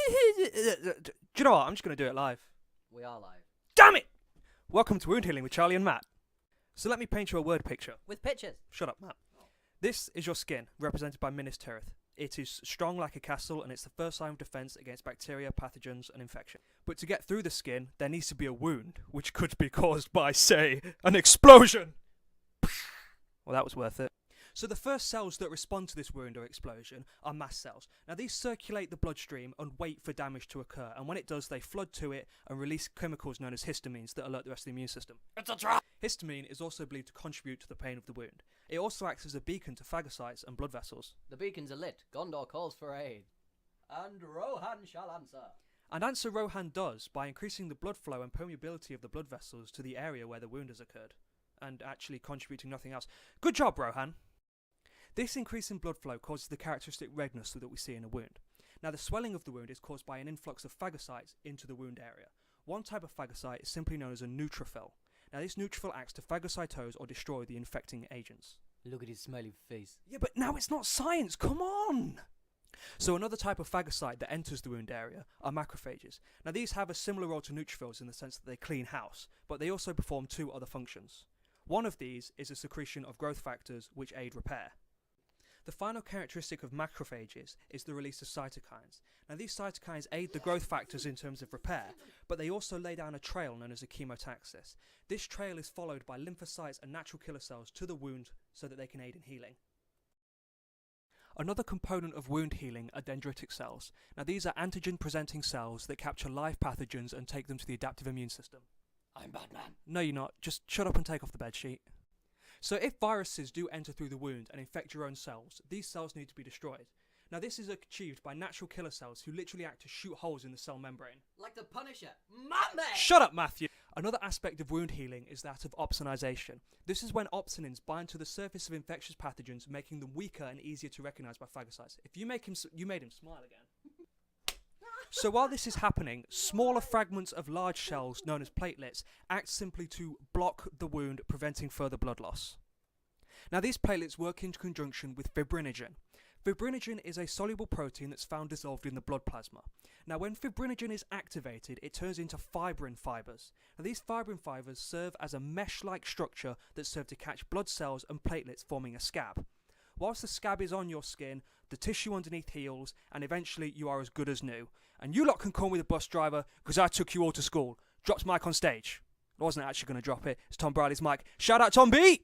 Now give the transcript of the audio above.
Do you know what? I'm just going to do it live. We are live. Damn it! Welcome to Wound Healing with Charlie and Matt. So let me paint you a word picture. With pictures. Shut up, Matt. This is your skin, represented by Minas Tirith. It is strong like a castle, and it's the first line of defence against bacteria, pathogens, and infection. But to get through the skin, there needs to be a wound, which could be caused by, say, an explosion! Well, that was worth it. So the first cells that respond to this wound or explosion are mast cells. Now these circulate the bloodstream and wait for damage to occur, and when it does, they flood to it and release chemicals known as histamines that alert the rest of the immune system. It's a trap! Histamine is also believed to contribute to the pain of the wound. It also acts as a beacon to phagocytes and blood vessels. The beacons are lit. Gondor calls for aid. And Rohan shall answer. And answer Rohan does by increasing the blood flow and permeability of the blood vessels to the area where the wound has occurred, and actually contributing nothing else. Good job, Rohan! This increase in blood flow causes the characteristic redness that we see in a wound. Now the swelling of the wound is caused by an influx of phagocytes into the wound area. One type of phagocyte is simply known as a neutrophil. Now this neutrophil acts to phagocytose or destroy the infecting agents. Look at his smiley face. Yeah, but now it's not science, come on! So another type of phagocyte that enters the wound area are macrophages. Now these have a similar role to neutrophils in the sense that they clean house, but they also perform two other functions. One of these is a secretion of growth factors which aid repair. The final characteristic of macrophages is the release of cytokines. Now these cytokines aid the growth factors in terms of repair, but they also lay down a trail known as a chemotaxis. This trail is followed by lymphocytes and natural killer cells to the wound so that they can aid in healing. Another component of wound healing are dendritic cells. Now these are antigen-presenting cells that capture live pathogens and take them to the adaptive immune system. I'm Batman. No, you're not. Just shut up and take off the bedsheet. So if viruses do enter through the wound and infect your own cells, these cells need to be destroyed. Now this is achieved by natural killer cells who literally act to shoot holes in the cell membrane. Like the Punisher. Mummy! Shut up, Matthew! Another aspect of wound healing is that of opsonization. This is when opsonins bind to the surface of infectious pathogens, making them weaker and easier to recognise by phagocytes. If you make him, you made him smile again. So while this is happening, smaller fragments of large cells, known as platelets, act simply to block the wound, preventing further blood loss. Now these platelets work in conjunction with fibrinogen. Fibrinogen is a soluble protein that's found dissolved in the blood plasma. Now when fibrinogen is activated, it turns into fibrin fibres. Now these fibrin fibres serve as a mesh-like structure that serve to catch blood cells and platelets, forming a scab. Whilst the scab is on your skin, the tissue underneath heals, and eventually you are as good as new. And you lot can call me the bus driver, because I took you all to school. Drops mic on stage. I wasn't actually going to drop it. It's Tom Bradley's mic. Shout out Tom B!